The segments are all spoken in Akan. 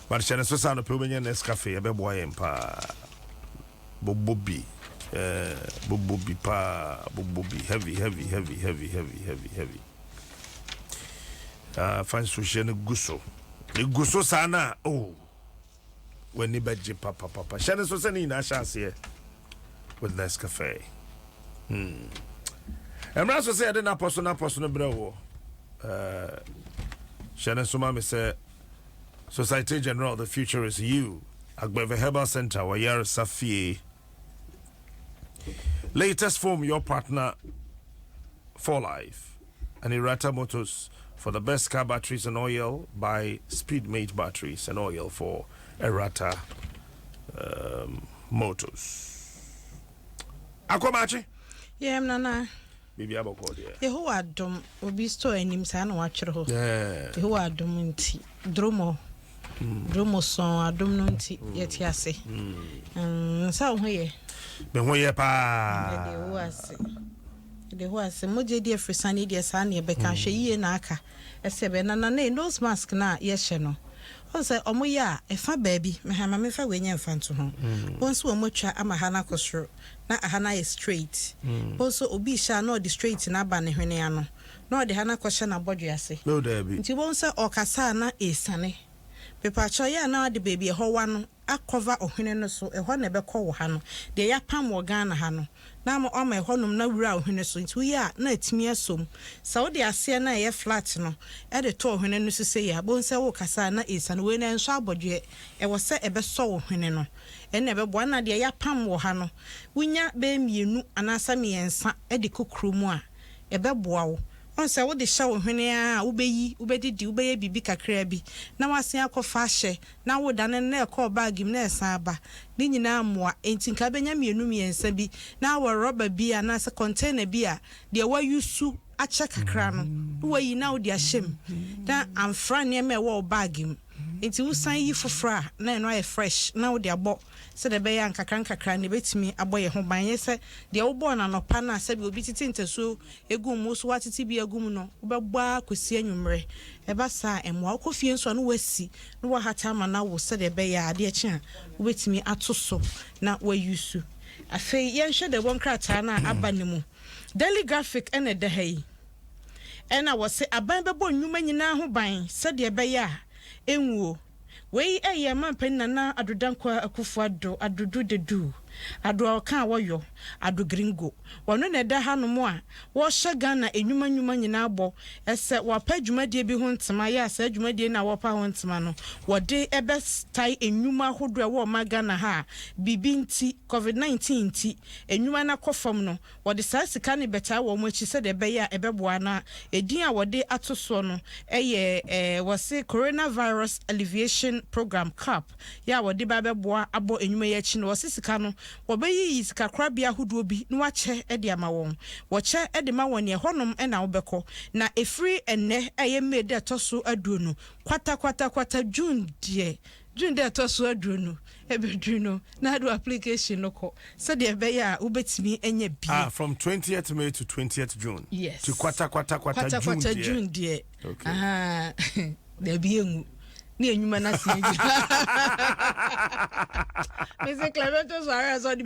But Shannon Susano Pumanian Nescafe, a beboy empa. Bobobi. Bobobi pa. Bobobi. Heavy. Fancy Shannon Gusso. The Gusso Sana. Oh. When you bet papa. Shannon Susani Nashas here with Nescafe. And Rasso said, "I personal bro." Shannon Sumami said, Society General, the future is you. Agbeve Herbal Center, Wayar Safi. Latest form your partner for life. And Irata Motors for the best car batteries and oil by Speedmate batteries and oil for Errata Motors. Aquamachi? Yeah, Nana. Bibi aboko dia. Yeho adom obi store anim sa na watwere ho. Yeho adom nti dromo. Dromo son adom no nti yeti ase. Sa ho ye. Be ho ye pa. De ho ase moje di afrisane di sa na ye be kan hwe yie na aka. Ese be na nose mask na ye hye no. Onse omoye a efa baabi mehama mefa wenye mfanto ho. Bonso omotwa amahana kosoro na ahana is straight. Bonso obi sha na the straight na aba ne hwene ano. Na ode hana kosha na bodwe ase. No debi. Nti bonso okasa na esane. Pepacho ya na de baby ehowa no akova ohwene no so eho na ebekọ wo ha no. De ya pam wo Ghana ha no. Na ma o ma eho nom na wura ohwene so nti ya na atimi asom. Sa wo de ase na ye flat no. E de to ohwene no sese ya bonso wo kasa na esane we na nso abodwe e wo se ebeso wo ohwene no. Ene ebebo na de ya pam wo ha no. Wunya be mienu anasa miensa e de kokromu a ebeboa wo. Onse wo de sha wo hwene a ubedidi ubeye bibi kakra bi na wasen akofa hye na wo da ne na ekọ bag im na esan aba ni nyina amoa enti nka benya mienu miensa bi na wo rubber bi a na se container bi a de wa yusu ache kakra no wo yi na wo de ahyem da amfra ne me wo bag im enti wo san yi fofra na eno ay fresh na wo de abo se de be ya nkakra ne betimi abo ye ho banye se de wo bo na no pa na se bi obi titi nteso egum mu so watiti bi egum no wo be gbo akosi anwumre e ba sa emwa wo kofie nso no wasi no wo hata ma na wo se de be ya ade echi a wo betimi atoso na wo yusu afei ye nhwe de bon krata na aba ne mu daily graphic ene de hai ena wo se aban bebo nnwuma nyina ho ban se de be ya enwuo wei eye mampen na adodankwa akufu adudu dedu ado kan woyo ado gringo wono na da hanom a wo hye Ghana enwuma nyina abo ese wo pa dwumadie bi ho ntema ya asa dwumadie na wo pa ho ntema no wo de ebe stai enwuma hodo e wo ma Ghana ha bibi nti covid-19 nti enwuma na kofam no wo de sa sika ne beta wo mo chi se de be ya ebeboa na edin a wo de atoso no eye wo se coronavirus alleviation program cap ya wo de ba beboa abo enwuma ya chi no wo se sika no wobeyi sika krabia hodo bi no wache ede ama won wo che ede ma won ye honom e na wobekọ na efri enne eye made atoso aduonu kwata June de atoso aduonu ebedruno na do application no ko se de be ya ubetimi enya bi from 20th May to 20th June. Yes. To kwata June de okay. Aha de bi engu ni enyuma na si eju Mr. Clementos Suarez on the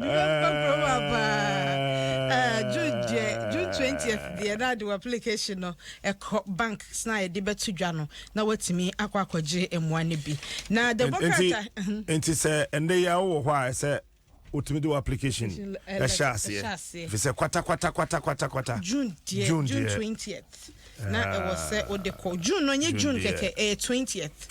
June 20th the other application no e bank na e de betu dwa no na watimi akwakoje emwane bi na the bokata enti say ende ya wo ho a say utimi do application e shase if say kwata June 20th na it was say the June no nye June keke 20th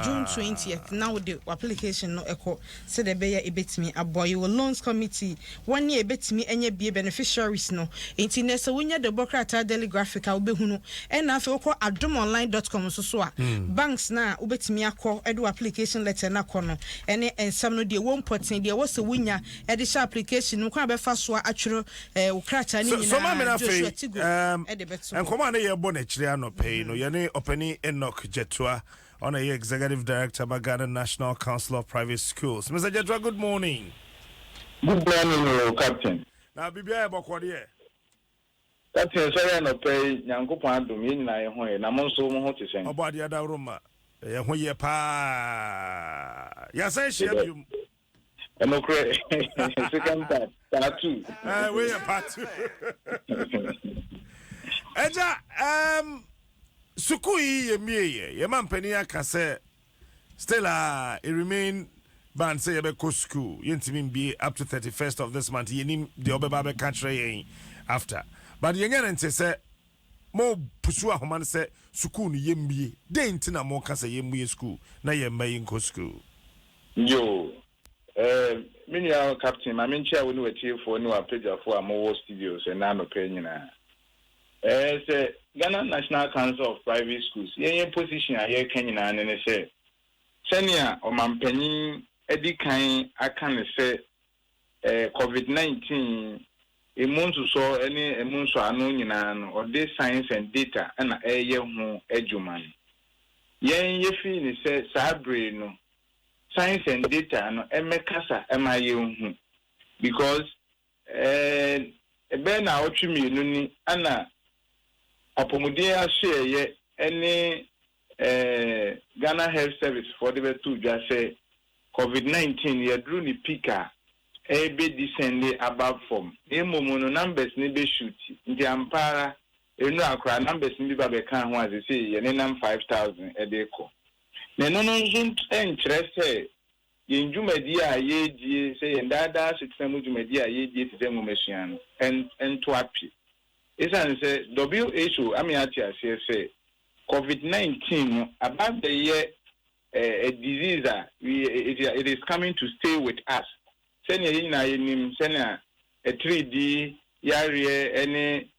June 20th now the application no echo say the be ya ebetimi aboy loans committee 1 year ebetimi enye be beneficiaries no enti na se wonya the bokrata daily graphic a obehunu e na afi okọ adomonline.com so a banks na obetimi akọ edo application letter na kọ no ene ensam no de won poten de wo se wonya e de application no kwa be fa so atwero ukrata ni nyina so ma me na fe enkomo na bonechire anopay no yene openi Enoch Jetua on a executive director by Ghana National Council of Private Schools. Mr. Jetua, good morning. Good morning, Captain. Now bibia ebokode Captain, sorry anopay nyankopon adom yin na ye ho e na monso mo ho tisen. Obade ada roma ho ye pa ya say share and okay second part 2 we are part 2 eja sukui ye mie ye mampani aka say still it remain ban say be go school yentimi be up to 31st of this month yenim the obeba be catch after but yengen nte say mo pusu ahoma say school no yembie den nti na mo ka say yembie school na yemba go school yo mini captain ma menchia woni watie fo ni wa page for amowo studios na no pe nyina say Ghana National Council of Private Schools yen position a ye kanyina ne say senia o mampani edi kan aka ne say COVID-19 emunso so ene emunso anu nyina no o de science and data na eye ho adwuma yen ye fi ne say sabre no science and data no emekasa emaye hu because ebe na otwumi no ni ana apomodin ahye ye ene Ghana Health Service for the two just say COVID-19 ye drew ni pika be descend above form emomo no numbers ni be shoot ndi ampara enu akra numbers ni ba be kan ho as say ye ne nam 5000 e de ko na no nzo enkyerese ye ndwumadi a ye die say ye ndada system ndwumadi a ye die te dem mesua no ento api isan say WHO amiati ase say COVID-19 about the year a disease it is coming to stay with us senya yina yenim senya a 3D yare any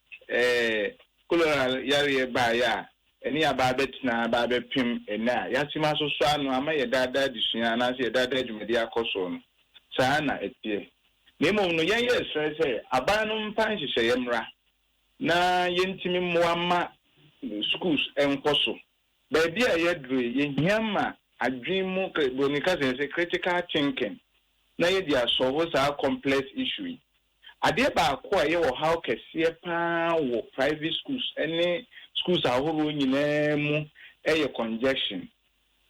coloral yare ba ya any ababet na ababe pim ena yasima so so anu ama ye dada disua na se dada dwumadi akoso no saa na etie nemo no yen ye stress abanu mpan hihye yemra na yentimi moama schools enkoso baby a yedru yehiama adwemu bonika say critical thinking na ye dia solve sa complex issue ade ba ko ye wo how kese pa wo private schools any schools ahoro nyina mu eye congestion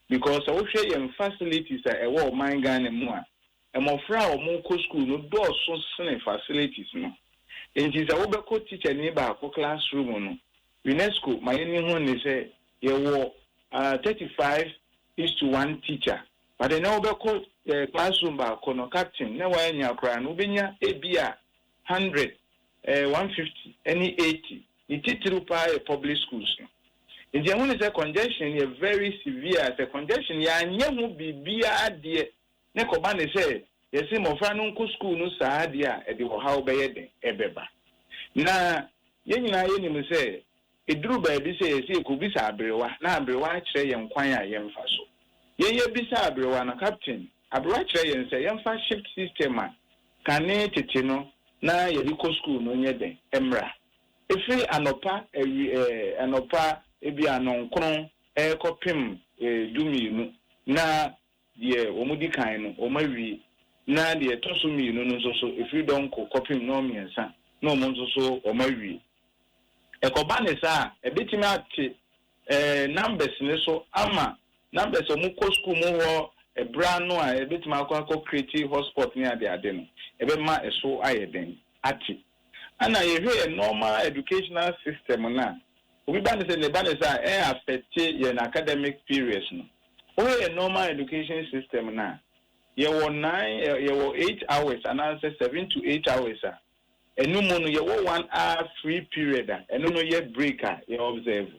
because wo hwe ye facilities a wo man Ghana mu a emofra o mu ko school no do so sene facilities no enti za wo be ko teacher ni ba ko classroom no UNESCO my any say ye wo 35:1 teacher but then now be ko classroom ba ko no captain na wa nya kra no benya ebia 100 150 any 80 the teacher pa public schools in the one say congestion is very severe the congestion ya nya hu bibia de ne ko ba ne say ye say mo fra no nko school no saa de a e de ho how be ye de ebeba na ye nyina ye ni mo say eduru ba bi say ye ko bi sa abrewa na abrewa kire ye nkwan a ye mfa so ye bi sa abrewa na captain abrewa kire ye say ye mfa shift system a kane tete no na ye di ko school no nye den emra efi anopa anopa ebi anonkron kopim duminu na de omudi kan no omawi na de tosumi no no so efi don ko kopim no miensa no mo so omawi ekoba ne sa ebetimi ate numbers ne so ama numbers omu ko school mu ho ebra no a ebetimi akọ create hotspot ni ade no ebe ma eso ayeden ati ana ye normal educational system na obi ba ne se ne ba ne sa affect ye academic periods no o normal education system na ye wo 8 hours and answer 7 to 8 hours enu mo no ye wo 1 hour free period enu no ye break ye observe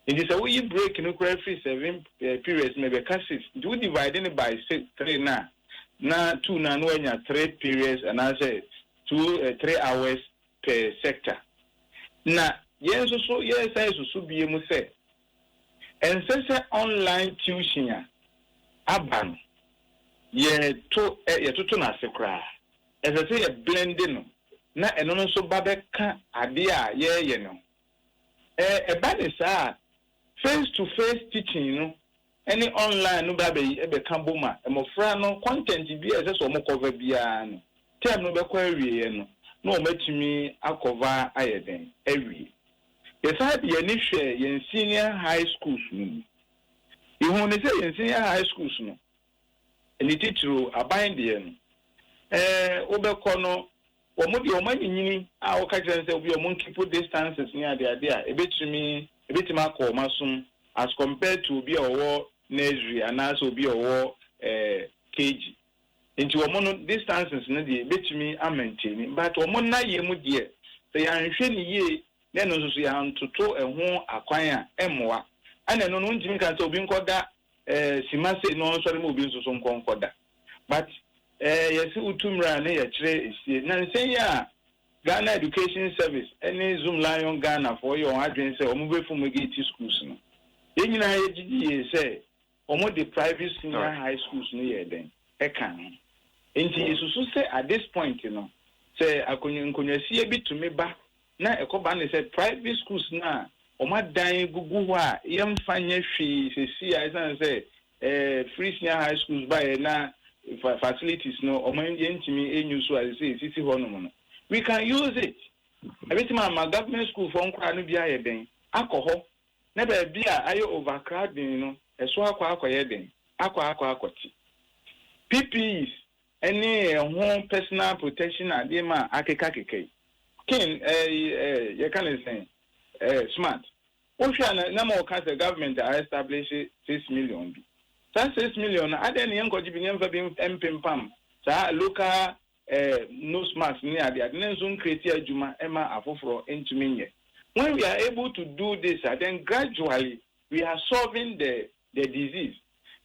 it is a we break no free 7 periods maybe cases do divide it by 3 na 2 na no anya 3 periods and answer 3 hours per sector na yes so yes so be mu say and say online tuition aban ye to na sekra as I say a blending na eno no so babeka ade a ye no e ba de sa face to face teaching no any online no ba be kamboma emofra no content bi e so mo cover bia no term no be kwa awie no no matimi akova ayeden awie yes I be any share in senior high schools no You want to say in senior high schools, no, and the teacher are buying the end. Obekono, or maybe your money, our catchers will be a monkey put distances near the idea. A bit to me, a bit to call Masum, as compared to be a war nursery and also be a war KG. Into a mono distances, no, the bit to me, I'm maintaining, but a mona ye mu dear. They are in ye, then also see how to tow and home acquire M1. And then on Jimmy can so being called that Simase no sorry moving to some concorda. But yes, Utumra near Trey is Nancy Ghana Education Service, any Zoom Lion Ghana for your address or move from Megati schools. Then you say, almost the private senior high schools near them. I can. And she is also say at this point, you know, say I couldn't see a bit to me back. Now a company said private schools now. Oma dan gugu a yem fanye hwe sesi I say free senior high schools by na facilities no oma yentimi enyu so as say sisi ho no we can use it everything my government school for nkwa no bia ye den akoho na ba bia ayo overcrowding no eso akwa den akwa PPEs any home personal protection adema akeka kin you can say smart. Ocean more cast the government are established 6 million. That 6 million, I then young Cojibian Pam, local nose mask near the Adnezun Cretia Juma Emma Afofro into me. When we are able to do this, then gradually we are solving the disease.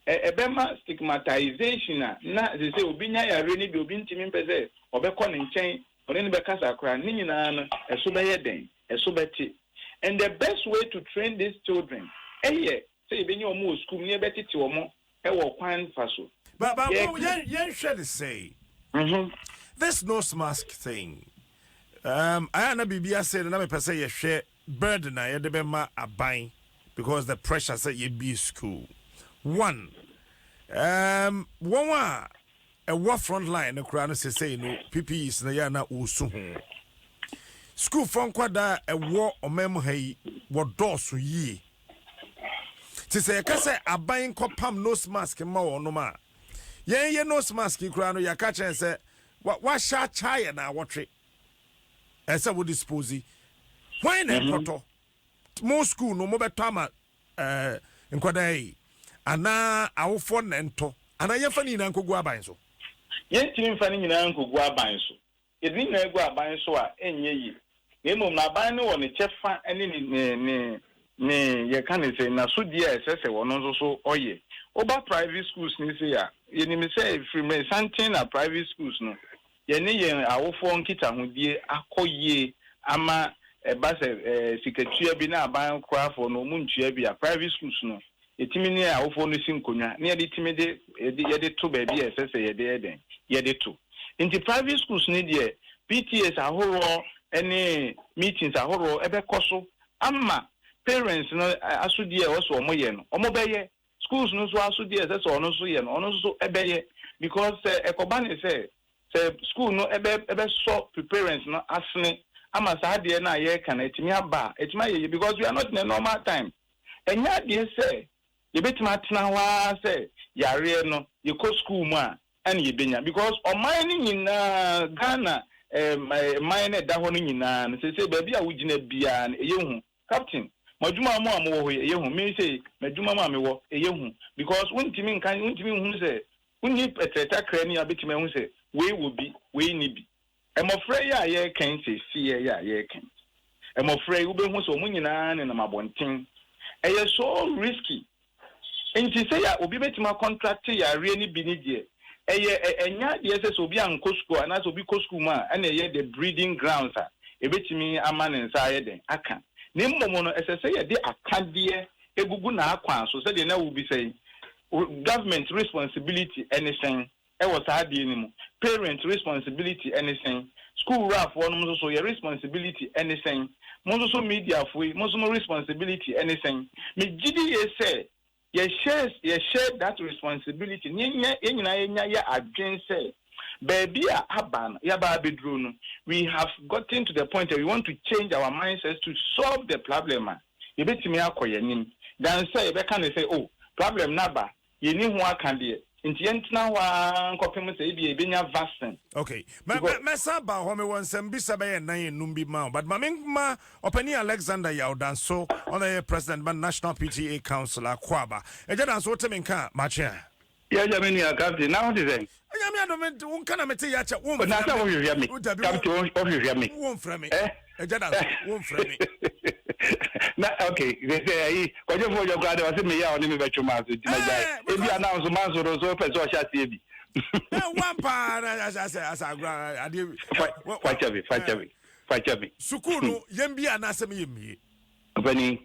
A Bema stigmatization, not they say, Obinia, really be obin Timin Pese, or Becon in chain, or any Becasa cry, Nina, a Subayeden, a Subati. And the best way to train these children, say when you move school near Betty to a more, faso. But what should say? This nose mask thing. I am a BBS said, and I'm a say a share burden. I had to be my buying because the pressure said you be school. One, a war front line, the crown say no PPEs na yana usu. School from Quada a war or memory what doors ye. To say, I say, a buying copam nose mask and more no ma. Ye nose mask in crown, ya catch and say, what shall chai now watch it? As I would dispose it. Why not photo? More school, no more tama in Quada. And now our phone and to, and I am funny in Uncle Guabanso. Yet, you funny in Uncle Guabanso. It didn't go about so any. Nemo na ban no on the chef and you can say na so dear SS one also oye. Oba private schools ni say ya. You need say if you may something at private schools no. Ye ni ye awo phone kita ho die akoye ama ba se secretary bi na ban kra for no muntua bi a private schools no. Etimi ni awo phone no sinkonya. Na ye timi de ye de to ba bi SS ye de den. Ye de to. Inti private schools ni de PTS ahoro any meetings are horror ebe koso ama parents no asudie also omoye no omobeye schools no so asudie se so no so ye no ono so ebeye because ekobane say school no ebe so parents no asne ama sa de na ye kan etimi aba etima ye because we are not in a normal time enya de say ye betima tena wa say yare no ye ko school mu a and ye benya because o mine ni na Ghana mine da ho no nyina say baby a wugina bia eyehu captain madwuma mo amwo ho eyehu me say madwuma ma me wo eyehu because untimi hu say unni eteta krani abetime hu say we will be we ni bi emofre ya ye kan say fie ya ye kan emofre ube hu so mu nyina ne na mabonten eye so risky enti say ya obi betima contract ya re ni bi ni die enya de ese obi anko school na so obi ko school ma na ye the breeding grounds a ebetimi ama ne nsa ye den aka ne mmomo no ese ye de akade egugu na akwan so se de na wo bi say government responsibility anything e was hard ni mu parent responsibility anything school raf one so your responsibility anything mo so media for mo so responsibility anything me gidi ye say you share that responsibility. We have gotten to the point that we want to change our mindsets to solve the problem. You bet me then say, oh, problem naba ye ni ho aka de nti yentna wa nkopem say bi ebenya vaccine. Okay. Me saba ho me won sem bi sabe nan numbi ma but ma opani Alexander Yaudanso on the president ban National PTA Council akwaba. Eja dan so temi nka ma che. Yeah, Jamini, Captain. Now, what is it? I don't kind of meet yacha. But that's how you hear me. Captain, what you hear me? Won't frame me. Won't frame me. Okay, they say, what you for your brother was in me out in the bedroom. If you announce a man or so, so shall see. One part, as I do. Fight me. Sukunu, Yembi and Asami. Opening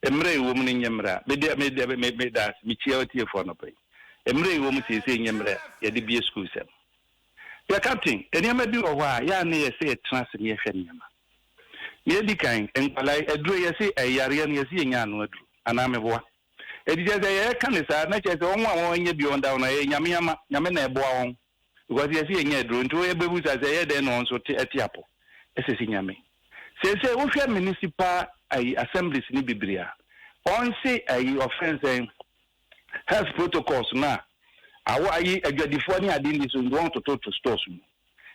Emre woman in Yemra, made that Michioti for no pay. Emre woman is saying Yemre, Yadi school cell. Ya captain, and you may do a while, ya near say a transmission. Yadi kind, and I drew you say a Yarian Yasin Yan, and I'm a boy. It is a can is not just one year beyond down a Yamiyama, Yamena Boon, because you're seeing a drone to a baby as a head and on so a tiapo. As a signame. Say, Ophia Municipal Assemblies in Bibria. On say a offense. Health protocols na awa ayi adwadifo ni ade ni so ndwon to stores mu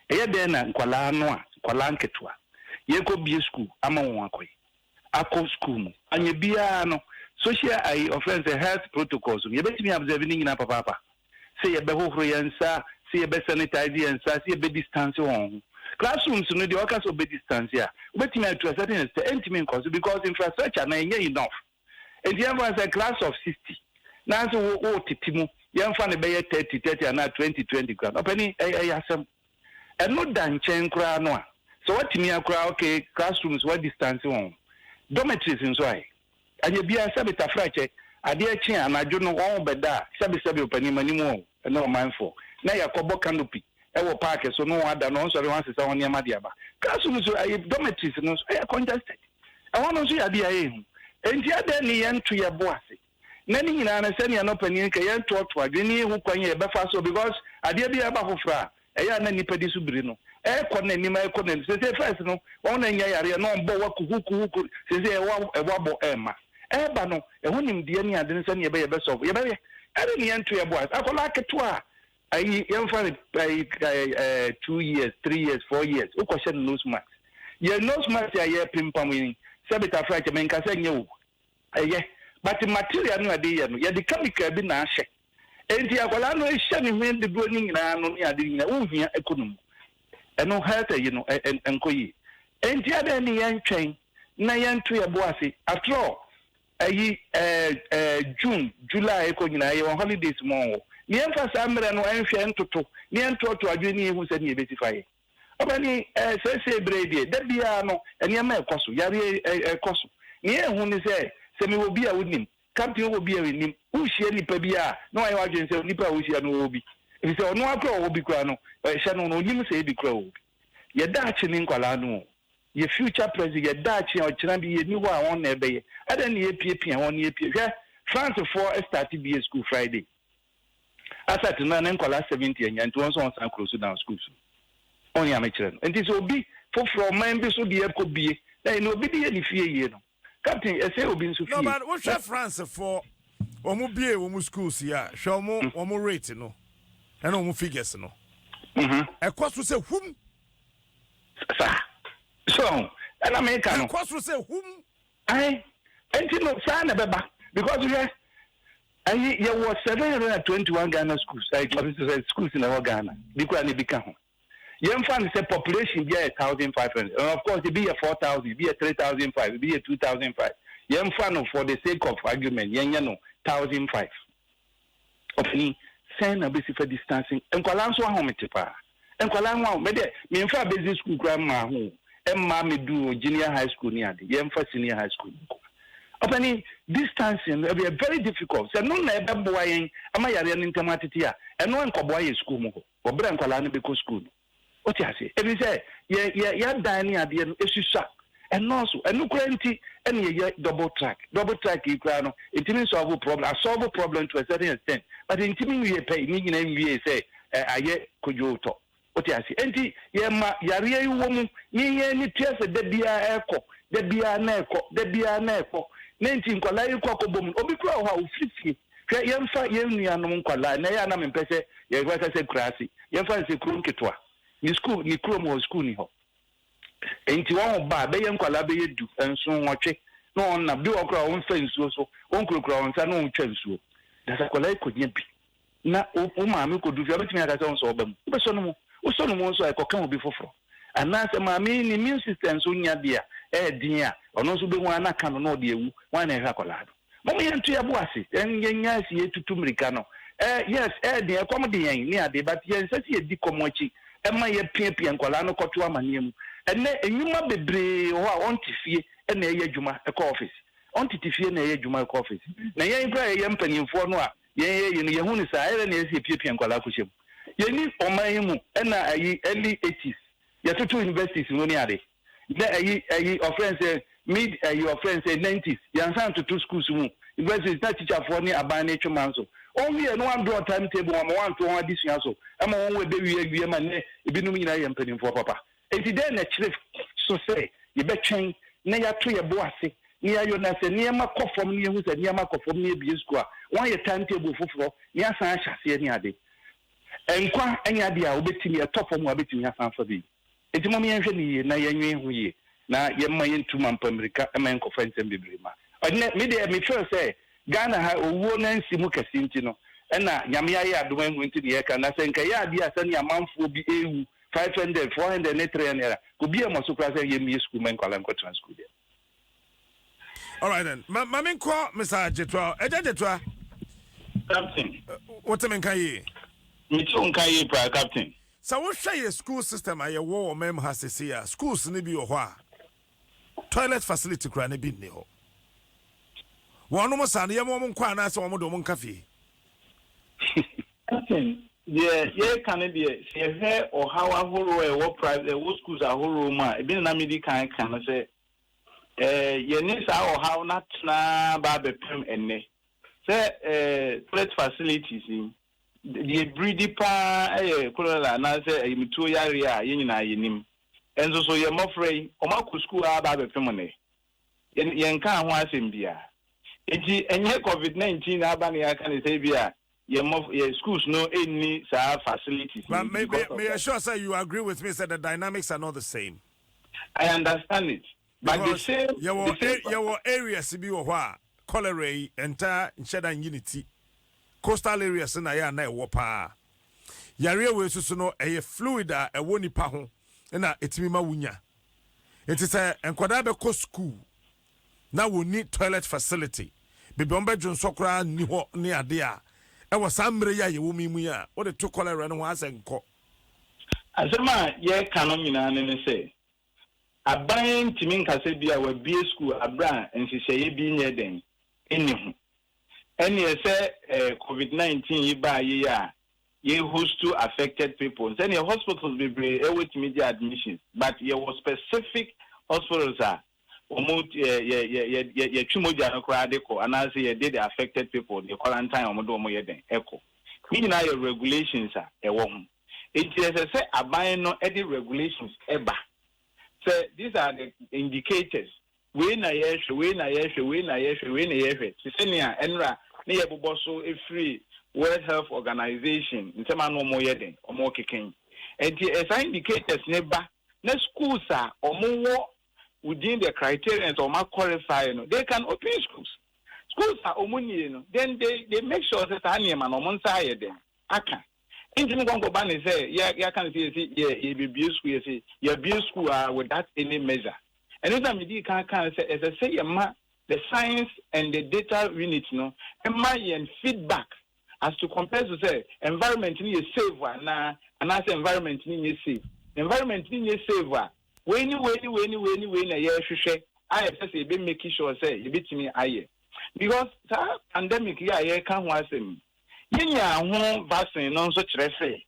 eye den na nkwala no a nkwala nketwa ye ko bie school ama won akoy akọ school mu anye bia no social ayi offense health protocols ye betimi observe ni nyina papa say ye be hohoro yensa say ye be sanitize yensa say ye be distance won classrooms no dey okaso be distance ya betimi to a certain extent entimi cause because infrastructure na enye enough and you have a class of 60. Now, so titimu, young funny bay 30 and 20 grand. Opening a and not done chain crown. So what to me a crowd, okay, classrooms, what distance on dormitories in Swai. And you be a sabita fracture, a dear chair, and I don't know all but that, Sabi opening anymore, and no mindful. Now your cobo canopy, our park, so no other no sorry once is on your Madiaba. Classrooms, dormitories, and I congested. I want to see a dear aim. And the other end to your bossy. Nani ina anasema no panin ka yen to adwene hu kwanye be fa so because ade bia ba fofra eya na nipa di subiri no ko na nima ko na se first no won na nya yare no mbo wa kuku se wa bo ema ba no hu nim de ni ade nsa ne be so ye be ade ni yen to ye boys akola keto a ayi yen fa 2 years 3 years 4 years o ko shen nose mask ye nose mask ya ye pimpam yin se beta fra ke men ka se nye wo but the material no ade no ye the chemical bi na ahye enti akola no ehye ne hwen de do ni nyina no ne ade nyina wo hia economy eno health you know enkoyi enti ade ne yen twen na yen to ye boase after all June July ko nyina ye on holidays mo ne yen fa samre no enhwe entoto ne yen to adwene hu se ne ebetifaye obani se brede da bia no ene ma ekoso yare ekoso ne yen hu ni se se me obi a wonim captain obi a wonim uhie nipa bia na wa wadwen se nipa uhie no obi e se ono akro obi kra no hye no no onyim se ebi kra obi ye da achi ni nkwala no ye future president ye da achi o kira bi ye ni ho a won na ebe ye ada ne ye pie won ye pie hwe France for start BA school Friday asat na nkwala 70 anya nti won so on san close down schools on ya me kira no nti so obi for man bi so de ye ko bie na no obi de ye ni fie ye no Captain, I say obi nso fie. No, but what's your France for? Omo bie omo schools ya. Show omo rate no. And omo figures no. E cost to say whom? So, and American. E cost to say whom? I enti no sa na beba because you was 721 Ghana schools. Schools in Ghana. Because ni bika ho. Yen fan say population be 1,500 and of course it be 4,000 be 3,500 be 2,500 yen fan for the sake of argument yen no 1,500 opini sen na be for distancing enkwala nso ahomete pa enkwala nwa me de me fa basic school grandma ho emma me do junior high school ni ade yen fa senior high school opini distancing be very difficult so no na ebe boa yen ama yare ni ntamatiti a eno enkoboa ye school mu ho obra enkwala no be ko school. What you say? If you say, yeah, dining at the end, and also, and no guarantee any double track, you can it means solve a problem. I solve a problem to a certain extent, but in timing we pay, meaning MBA say, I yet could you talk. What you say? And Yaria woman, ye any tears at the Bia echo, the Bia neco, the Bia neco, 19 Kalayu Coco Boom, Obicro, how 50. hwe yemfa yenuanom nkwala na ya na mempese ye gwasa se kurasi yemfa se krum ketwa ni school ni krom ho school ni ho enti won ba be ye nkwala be yedu enso nwotwe no on na bi okra on fa nsuo so on kurokura on sa no on twa nsuo da sa kwala ikonya bi na o maame ko du fi abetimi aka se on so obam be so no mo o so no mo so ekoka obi foforo ana se maame ni immune system so nya dia din a ono so be hu anaka no no de ewu wan na ehwa kwala do mo yentu ya bo ase enya si etutu mrika no yes din ekom de yen ni ade but yen se si edi komochi ema ye piapia nkwala no koto amane mu enne enyuma bebre ho a on tifie na eye adwuma e ko office on tifie na eye adwuma e ko office na yen kra ye mpanimfo no a yen ye hu ni sa ere na esi piapia nkwala ko hyem yeni oman mu na ayi early 80s ya tutu universities no ni ade na ayi offense mid your friends say 90s yan san to schools mu universities na teacher for ni aban na twema so only no one draw timetable one to one addition so ama won we be wie ma ne ebinum nyina ye mpanim for papa enti dey na chire so say ye be twen na ya to ye bo ase ni ayo na se ni ma kofom ni hu se ni ma kofom ni bi school a one ye timetable foforo ni asan ahase ni ade enkwa anya dia obetimi e topom obetimi asan fa bi enti mo me yenhwe ni na yenwe hu ye na yemma yentu mampa America emen ko fantem bebre ma odne me de me feel say Ghana ha owo na nsimu kasinti no na nyame aye adom hu nti de yeka na se nka ya ade asani amanfo bi ewu 500 400 ne 300 ko bi e mo so kra say yemi school men kwala nko trans school there. All right then mamen ko Mr. Jetwa Jetwa Captain what am kai me tun kai pra captain so what share school system aye wo mem hasese ya schools ni bi wo ho a toilet facility kra na bi ni ho wonu mo san ye mo nkwa na se wo mo do mo nkafe captain ye kan de se he o hawa horo e wo private wo schools ahoro ma e bi na me di kan se ye ni sa o hawa na tna ba be pem enne se toilet facilities the breedy pa kolala na se imituo yare a ye nyina yenim enzo so ye mofrey o maku school aba be pem ne ye nka ho asem bia enti enye covid-19 aba ne aka ne say bia ye schools no any sa facilities. But may I sure say you agree with me that the dynamics are not the same. I understand it. But the same your areas bi wo ho a cholera enter nsheda unity coastal areas na ya na ewo pa yare we susu no fluid a ewo nipa ho na etimi ma wunya enti say enkwada be ko school na woni toilet facility bebe on be dwon sokra ni ho ni ade a ewo samre ya ye wo mimu ya wo de to cholera no ho asenko asema ye kanon nyina ne say aban timi nkase bia wa bie school abra nsihye bi nye den enihu eni ese covid-19 iba ye ya ye host to affected people then your hospitals be with media admissions but there was specific hospitals are almost ye twimoja no kra de ko ana say ye did the affected people the quarantine omodo omo ye den echo we na your regulations are ewo ho it is say aban no e regulations eba. So these are the indicators. We na yehwe. Sisenia enra ne yeboboso a free World Health Organization. Ntema no mo yeden, omo keken. Enti esa indicators neba. Na schools are omo within the criteria and omo qualify no. They can open schools. Schools are omo ni no. Then they make sure that animal no mo nsa yeden. Aka. Inti ngongo bani say ya can see ye be school say ye be school with that any measure. And if I'm the can say as I say the science and the data unit no and feedback as to compare to say environment ni safe na and as environment ni safe. Environment ni safe when na ye hwehwe I say be making sure say you betimi aye. Because that pandemic ye can ho asem Yenya ho vaccine no so kyerɛ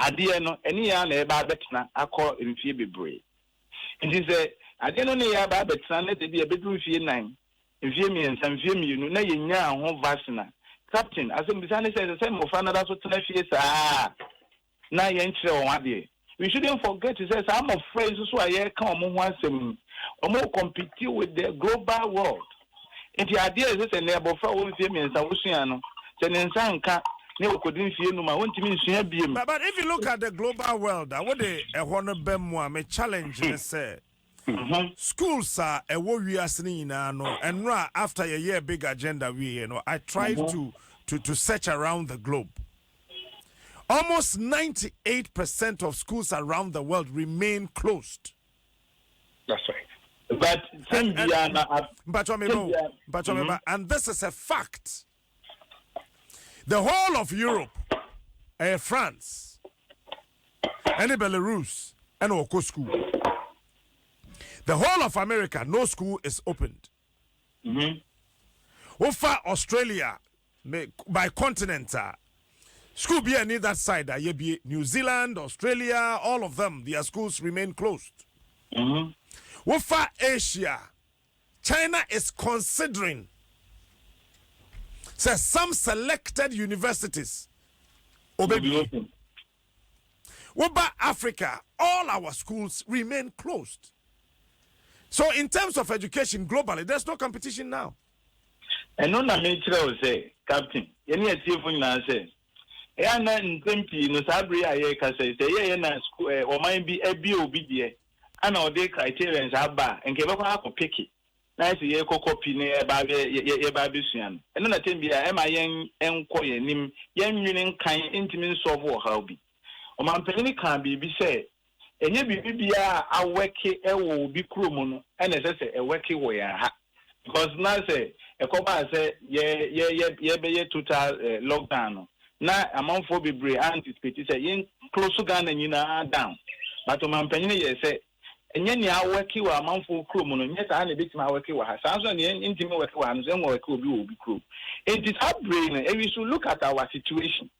ade no eni ya na eba betena akɔ mfie bebre nti sɛ ade no ne ya ba betena na de bia bedu mfie 9 mfie miensa mfie mienu na yenya ho vaccine captain asem bisa ne sɛ mo fa na da so tena fie saa na yen kyerɛ won ade we shouldn't forget to say some of friends so aye ka omo ho asem omo compete with the global world nti ade is say na ebo fa wo mfie miensa wo sua no se ne nsanka ne okodin fie no ma wontimi nsua biem. But if you look at the global world, I would a honor bemwa me challenge say schools are a warrior no and after a year big agenda I tried to search around the globe. Almost 98% of schools around the world remain closed. That's right. And this is a fact. The whole of Europe, France, and Belarus, and Oko school. The whole of America, no school is opened. Over Australia, by continent, school be on that side. New Zealand, Australia, all of them, their schools remain closed. Over Asia, China is considering some selected universities. Over Africa, all our schools remain closed. So in terms of education globally, there's no competition now. And no nature will say, Captain, any achievement now say, Yana in Tempi, no Sabria, say, na school, or might be a B.O.B.D. And all the criterions are bad, and gave up a picky. Nice ye copy near Babisian. And then I tell me, am I young and quiet, young union kind intimate of war, how be. O man penny can be said. And ye be a worky will be crewman, and as I say, a worky way. Because now say, a copa say, ye total lockdown. Now among 4 be anticipate, say, yen close to gun and you know down. But o man penny say, and yen ya worky were among 4 crewman, yet I bit my worky was. Sounds on the intimate work ones, and work will be crew. It is heartbreaking, and we should look at our situation.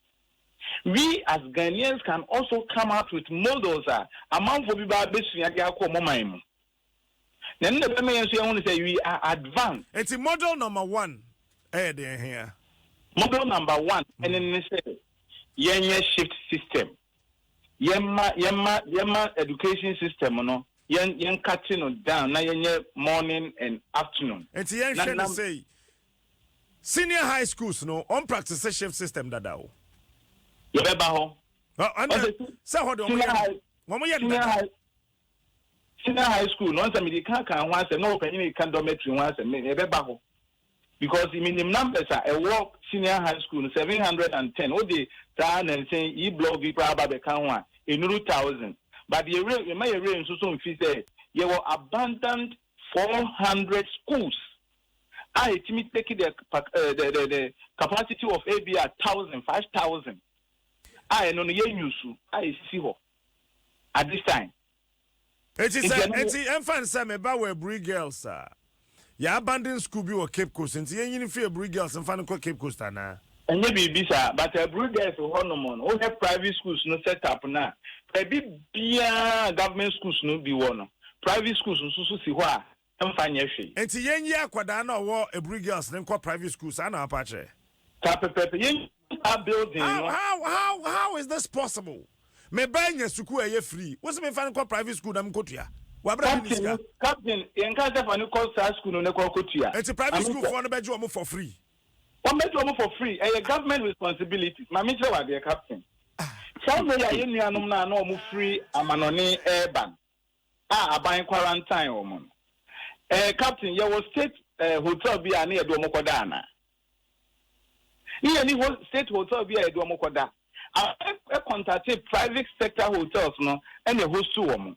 We as Ghanaians can also come out with models among for people basically then the I want to say we are advanced. It's a model number 1. Here. Model number 1 and then they say yenya shift system. Yema education system no. Yen cutting down na yenya morning and afternoon. It's yen should say senior high schools no on practice shift system dadao. Senior high school, once I can't once and no can dormitory once and maybe because the minimum numbers are a walk senior high school 710. All the time and saying e blog be probably can in 1,000. But the real you may arrange so say you were abandoned 400 schools. I ultimately take the capacity of AB at 1,000, 5,000. I know the news. I see her at this time. It's infant Sam about where Brie girls, sir. You abandoned Scooby or Cape Coast, and you ain't fear Brie girls and find Cape Coast now. And maybe sir, but a Brie girls for Hornomon, all have private schools no set up now. Maybe government schools no be one. Private schools no see why. And find your fee. And Tienya Quadana war a Brie girls, then call private schools, and Apache. How is this possible? Me buying a school a free. What's me finding private school? I'm going to Captain, in case of any course school, no Kotia. It's a private school for one bedroom for free. One bedroom for free. A government responsibility. My minister was the captain. Some may I no free. I'm an urban. Buying quarantine woman. Captain, your state hotel be near Domokodana. Any state hotel be a Domokoda. I contacted private sector hotels no and the host to woman.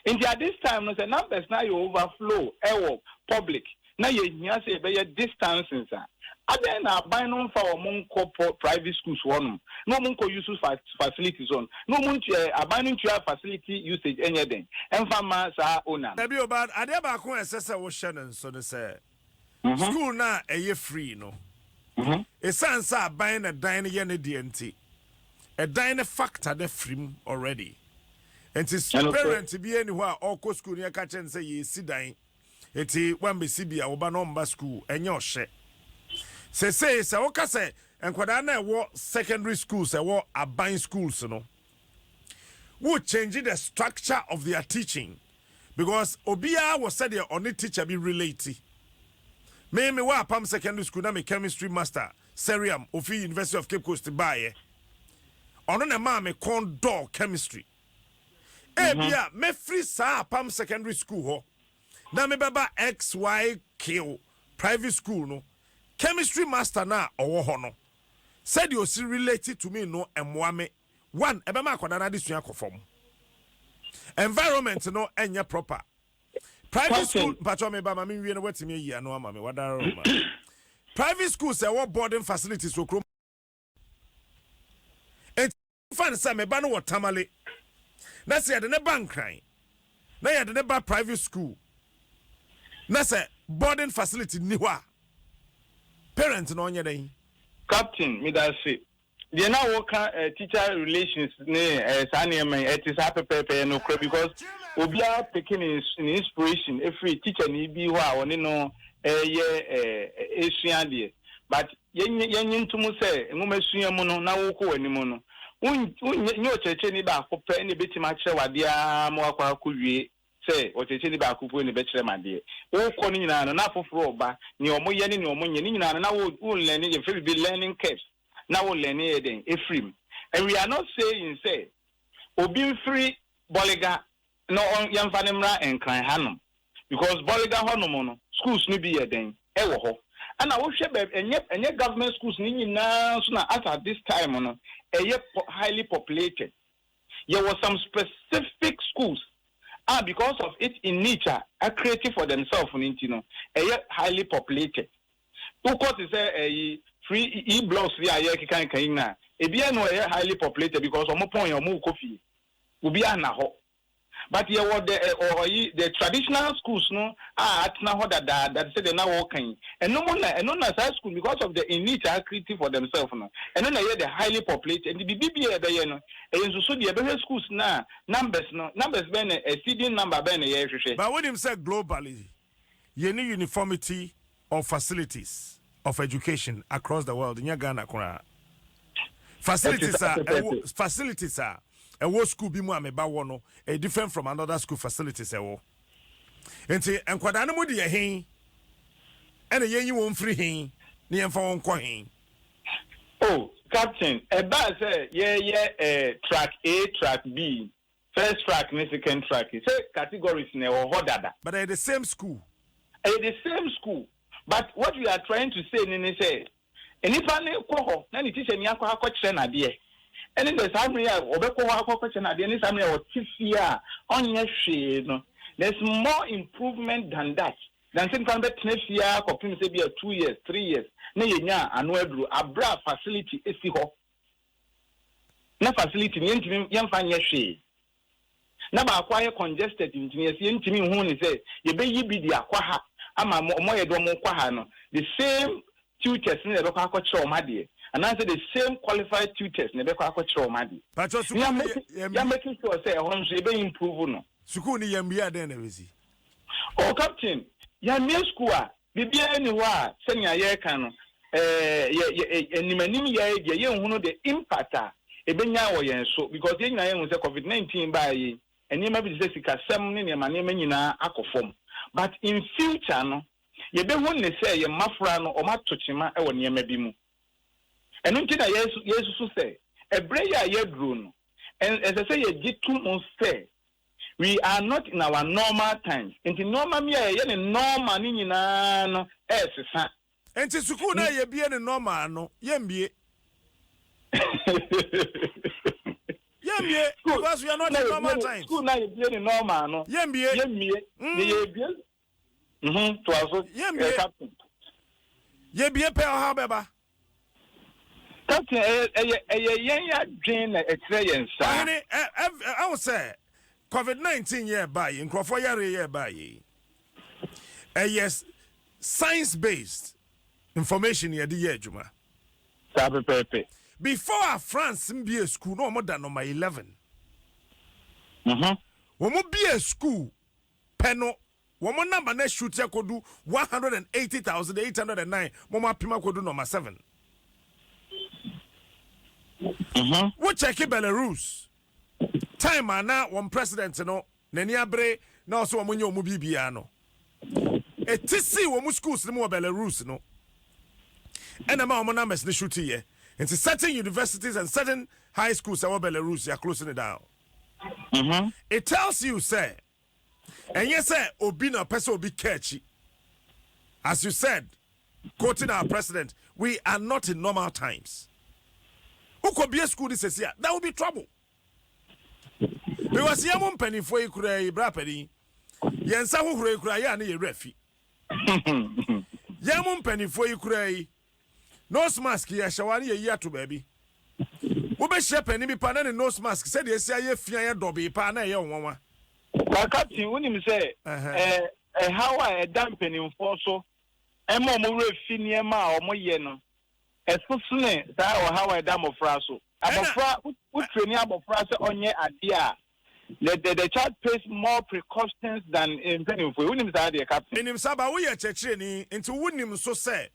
In this time, the numbers now you overflow public. Now you say by your distancing, sir. And then I buy no for among private schools one. No monko use facilities on. No monko abandoning to facility usage anything. And farmers are owner. Maybe about I never go assessor was Shannon so they say. School now a year free no. A sense of buying a dining DNT. A dine factor the frame already. And it's parent to be anywhere or co school near catch and say ye sit down. It's one be CB or Banomba school and your share. Say, okay, say, and Quadana war secondary schools, a war are buying schools, you know. Would change the structure of their teaching because Obia was said their only teacher be related. Me wa pam secondary school na me chemistry master Seriam ofi University of Cape Coast baye ono na ma me condor chemistry ebia me free sa pam secondary school ho na me beba XYQ private school no chemistry master na owo ho no said you see related to me no emwa me one ebe ma akoda na desua akofom environment no enya proper private school patcho me ba ma me wie no watimi yi ano ama me wadaro ma private schools say what boarding facilities so krom and fan say me ba no watamale na say de ne bank cry na ya de ne ba private school na say boarding facility ni wa parents no onye den captain me that say they now work teacher relations ne sane it is happy no because obia taking inspiration every teacher ni bi ho a one no esua de but yenyin to mu say ngoma sua mu no na wo ko wani mu no nyo cheche ni ba ko pe ni betima kire wade a mo akwa akwie say o cheche ni ba ko fu ni be kire made wo ko ni nyina no na foforo oba ni omo ye ni omo nye ni nyina no na wo learn ye fit be learning curves na wo learn ye den efrim and we are not saying say obi free boliga no yamfa ne mra enkran hanom because boliga honom no schools ni bi ye den e wo ho ana wo hwe enye government schools ni nyina so na at this time no highly populated. There were some specific schools because of it in nature are creative for themselves highly populated. Who course is a free blocks here highly populated because coffee will be but here what the traditional schools no at now that say they now working and no high school because of the elite are creative for themselves no and then the highly populated and the BBA be no and so the schools now numbers been exceeding number been but when him say globally you need uniformity of facilities of education across the world in Ghana facilities are a war school be more ameba wono a different from another school facilities ewo enti enkwada no mudi ye hen ene yenyi won free hen ne yemfa won ko hen oh captain e ba say track A track B first track and second track say categories ne wo hodada but they the same school but what we are trying to say ni say enipa ne ko ho na ni teacher ni akwa kire na de and in the summary there's more improvement than that. Than saying next year, 2 years, 3 years. Abra facility is na facility na ba acquire congested engineers say you be the akwaha ama no the same tutors in the and answer the same qualified tutors never madi. But you're making sure say be improve no. School ni yambia den na wezi. Oh captain, ya near school bibia anywhere senior year kan animanim ye hunu the impact ebenya wo yen so because ye nyina ye say COVID-19 ba yi enima bi say sika sem ne ne manema nyina akofom but in future no ye be hu ne say ye mafra no o matochima e wo nema bi mu. And until Jesus say, a prayer ye grown, and as I say, a G2 say, we are not in our normal times. And the normal me a normal ni na no son. And to school na ye be a normal no yembie. Yembie because we are not in normal times. School na ye be a normal no yembie. Dwaso yembie. Yembie pe ha beba. Captain, I would say COVID-19 year by in Crawford year by yes, science-based information here the year Juma. Before France be a school no more than number 11. When be a school penno woman number next shoot could do 180,809 mama pima could do number 7. What check Belarus? Time now one president no Neniabre now so amunyo mubibiano. A TC wo schools no Belarus no. And amount of numbers they shoot here. Into certain universities and certain high schools, our Belarus, are closing it down. It tells you, say, and yes, sir, Obina person will be catchy. As you said, quoting our president, we are not in normal times. Who could be a school this year? That will be trouble. Because Yamon penny for you could a brapedy, Yansa who cry any refi. Yamon penny for you could nose mask here, Shawani a year to baby. Ube shep and be pan and nose mask said, yes, I fear Dobby, pana, young woman. Captain, when you say, how I dampen in Fosso, and more Finiama or Moyeno. As for Sunday, that or how I dam of Frasso. I'm a training of Frasso on your idea. The child pays more precautions than in penny for Williams idea, Captain. In him, Saba, we are checking into William so say.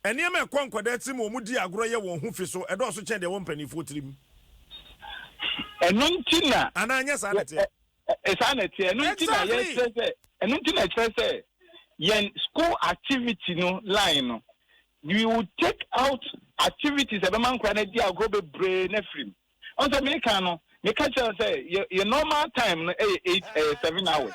And near my conquer that Timo Mudi Agroya won't hoof so, and also change the 1 penny for him. And non Tina, and I guess sanity. Sanity, and non Tina, yes, and non Tina, say, yen school activity no line. You will take out activities of a man can idea grow a brain free. On the Mekano, Mekacha say your normal time 7 hours.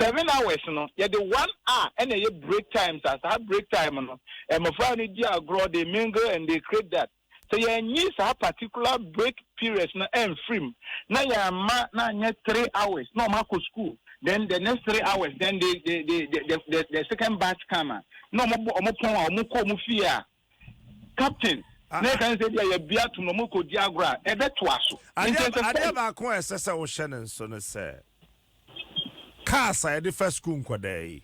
7 hours, no, yeah, the 1 hour and a break times as I break time, no, and my friend idea grow they mingle and they create that. So you need a particular break periods no and free. Now you are now 3 hours, no Marco school. Then the next 3 hours, then the second batch come. No more Captain. Next say you be to Momoko Diagra. Ebe Dwaso. I never acquire Sessa Ocean and Son say. Casa the first school quaday.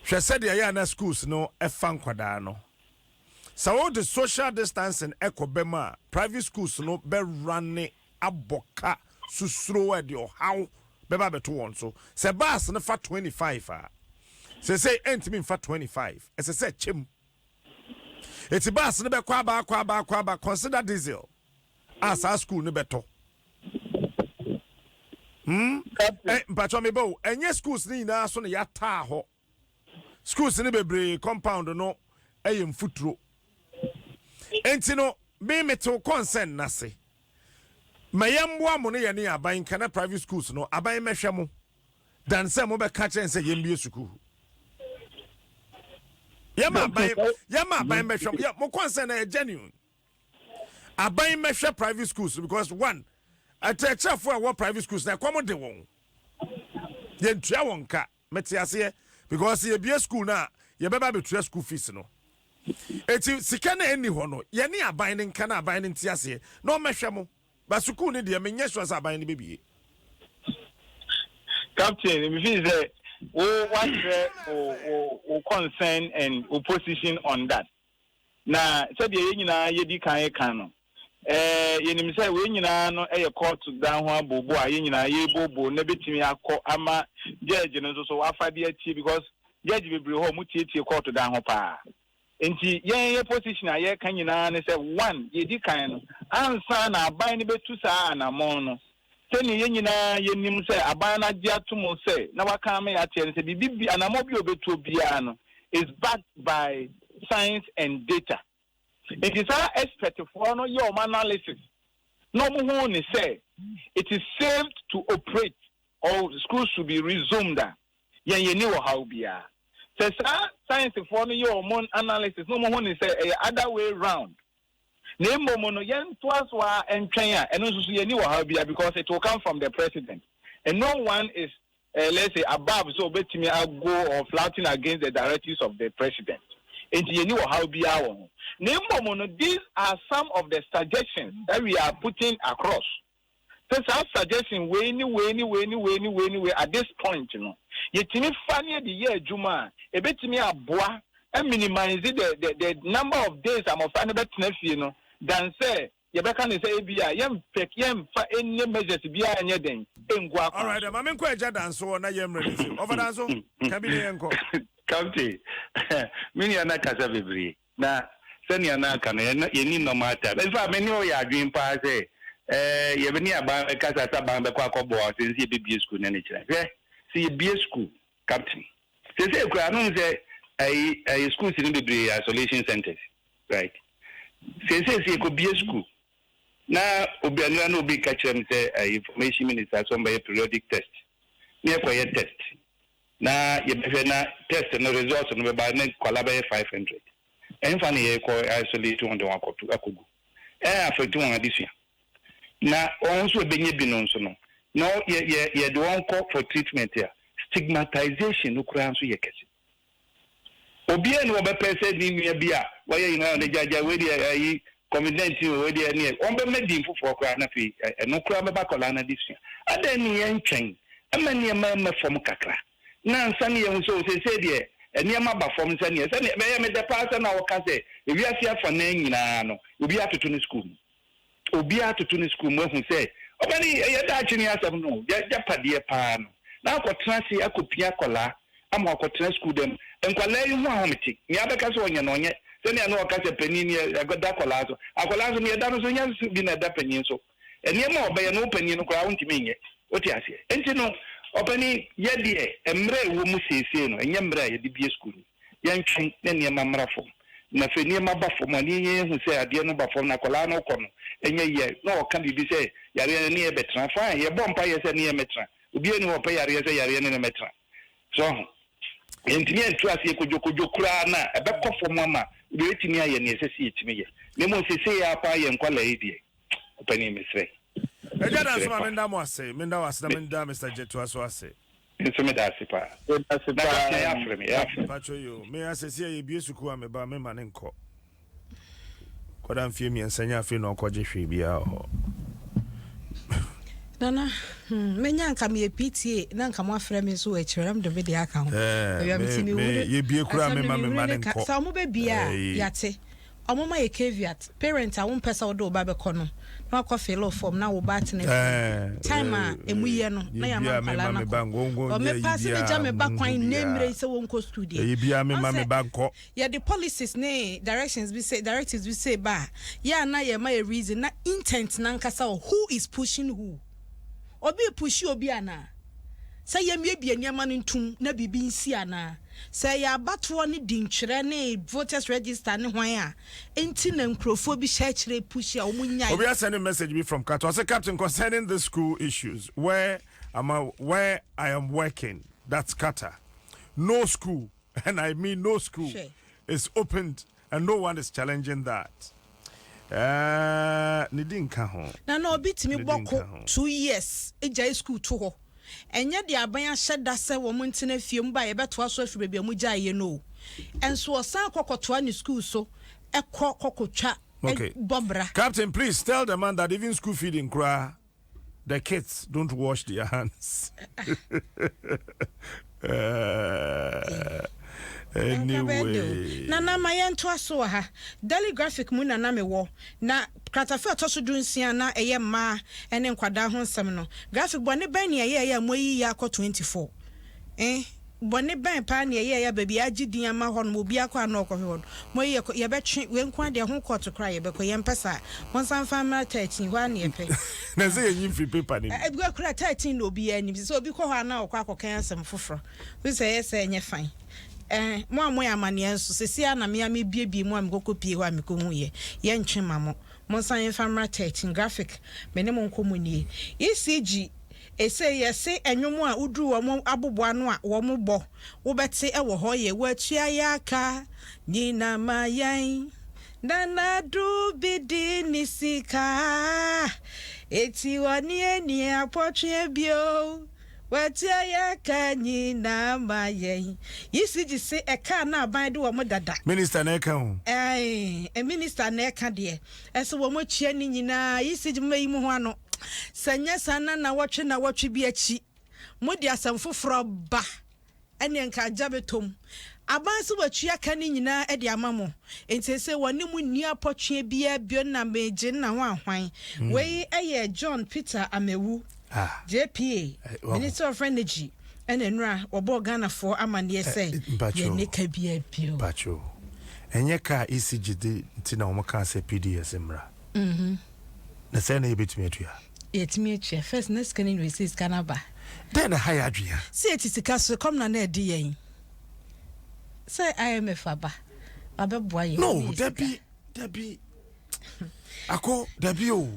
She said the Ayana schools no a fan quadano. So all the social distancing echo bema private schools no be running aboka susro at your how beba beto one so. Se bas no for 25 say ain't mean for 25. As I said chim. It's a bus no be kwaba consider diesel. As our school no beto. But me bo enye schools ni na so na ya ta ho. Schools ni bebre compound no eyem futuro. Enti no me meto concern na se. Mayambo amo no ye ne aban kana private schools no aban mehwe mo. Dan se mo be ka chen se yembie school. Yama aban mehwe ya mo concern na genuine. Aban mehwe private schools because one I tell you for what private schools na kwamo de won. Yen tua won ka metiase because ye be school na ye beba be tua school fees no. Eti sika na eni ho no ye ne aban ne nka na aban ne ntiase no mehwe mo ba school ne de menye so as aban ne bebie. Captain, if you say what concern and opposition on that. Na said ye nyina ye di kan no. Yenim say we nyina no court down ho abobo a ye nyina ye bobo na betimi akọ ama judge no so afade atie because judge bebre ho mu tie court down ho pa enti ye position a ye kan nyina ne say one ye di kan no ansa na aban ne betu saa anamon no teni ye nyina ye nim say aban na dia to mo say na waka me atie ne say bibi anamon bi obetu obia no is backed by science and data. It is our expert for no your analysis. No more say it is safe to operate or schools should be resumed. Ye know how be. So science for no your analysis. No more say other way round. Name mono yen twas wa and Kenya and also ye know how be because it will come from the president. And no one is let's say above so bet me go or flouting against the directives of the president. And you know how be our these are some of the suggestions that we are putting across. So our suggestion way at this point, you know. Yet funny the year Juma, a bit me a bois and minimize the number of days I'm of you know, than say Yabaka say Bia yam pek yam for any measures Bia and Yeden. All right, I'm in quite and so on. I am ready. Over that so can be the County. Many are not Casabibri. Now, send your Naka, you need no matter. If I may know your dream pass, you have near a Casa Bamba Quaco board since you be school and anything. See, be a school, Captain. They say, I schools in the isolation centers, right? Say could be a school. Now, Obianra no be catch them say information minister some by a periodic test. Near quiet test. Now you better na test and the results and we buy collaborate 500. And funny isolate 201 to Akugu. For 200 this year. Now also being no so no. No, you don't call for treatment here. Stigmatization no crown so yekes. Obian no be person ni bia why you know the jaja we dey COVID-19 we dey near on be medi for kra na fi no kra me ba kola na this year adan ye ntwen amani ma fom kakra na nsan ye so say dey eniema ba fom nsan ye say me the person na wo ka say ebi asia for na nyina no obi atoto ni school mo hu say obani ye da chini asem no ja pade pa no na akotena si akopia kola ama akotena school dem enkwala yi hu ahometi ni abeka so onye no onye se ne no ka se panini agoda kola so ni da no so nya bi na da panin so eniema obaye no panin no kwa wontimi nye oti ase enti no opani ye de emre wo mu sese no enye mra ye de bie school ye ntwen ne niema mrafo na fe niema bafo ma ni ye hu se ade no bafo na kola no kono enye ye no o kan bibi se yare ne ye betra fa ye bompa ye se ne ye metra obi eni wo pa yare se yare ne metra so entimi entu ase kojokojo kura na ebe kofo mama obi etimi aye ne se si etimi ye ne mo se ya pa ye nkwala idie opani mesre eja da so menda mo ase menda wase menda Mr. Dwaso ase nso me da ase pa ya frame pacho yo me asese ye bie suku a me ba me ma ne nko koda mfie mi ensanya afi no koje hwe bia ho Nana, menya nka me PTA na nka mo afre me so e kyerem de be de aka ho. Ye bie kura me ma ne nko. Sa mo be bia yate. Omo ma ye caveat. Parent a won pesa wo do ba be kono. Na akọ fill form na wo ba tene. Time a emuye no na ya ma kala na. O me pass me ja me ba kwan nemre se won ko studio. Ye bia me ma me ba nko. Ye the policies ne directives we say ba. Ya na ye ma a reason na intent na nkasa who is pushing who. Obi pushi obi ana say ye mebie niam no ntum na bibi nsi ana say ya bato ne dinkyere ne voters register ne hwan a enti na nkrofo bi hye pushi a omunya obi send a message me from Kato say captain concerning the school issues where I am working, that's Qatar, no school, and I mean no school is opened and no one is challenging that. Nidinka ho na no bitimi boko 2 years eja school to ho enye de aban ahyeda se wo muntina fie mba ye beto aso afi bebia mu jaye no enso osan kokotoa ni school so ekọ kokotwa dobra. Captain, please tell the man that even school feeding cry the kids don't wash their hands. Anyway, na mayen to aso ha daily graphic mu na me wo na kratafe to so dunsia na eye ma ene nkwada ho nsem no graphic bone ban ne eye moyi ya akọ 24 bone ban pa ne eye ba bia agidin ama ho no obi akọ na okọ ho moyi ye betwe we nkwa de ho court cry ye bekọ ye mpesa won san family 13 hwa ne epe na say ye free paper ni e bi akọ 13 no obi anim so obi kọ ho na okọ akọ nsem foforo we say yes enye fine mo amoy amane enso sesia na me biebie mo amkoko pie ho amko hu ye ntwema mo san family 13 graphic me ne mo nkomunie ECG ese yese enwomo a udru wo mo abobo ano a wo mo bo wo bete e wo ho ye watua ya aka ni na mayan na du bidi nisika eti woni eni apotwe bio watia ya kanyi na mayen yisiji se eka na aban de wo mo dada minister na eka ho minister na eka de ese wo mo chia ni nyina yisiji mayi mu ho ano sanya sana na wotwe bi achi mo di asam foforo ba ene nka jabetom aban se watua ka ni nyina e de amamo entese woni mu ni apotwe bia bio na meje na ho ahwan we eye John Peter Amewu JPA Minister of Energy and enra obo Ghana for amane say ye neka bia bio pacho enye ka ECG de ntina o maka say PDS mra na say na yebetumi atua yetumi atua first next scanning receipts Canada then high adria see it is kaso come na e di yen say IMF aba boy. No, Debbie. Ako Debbie o.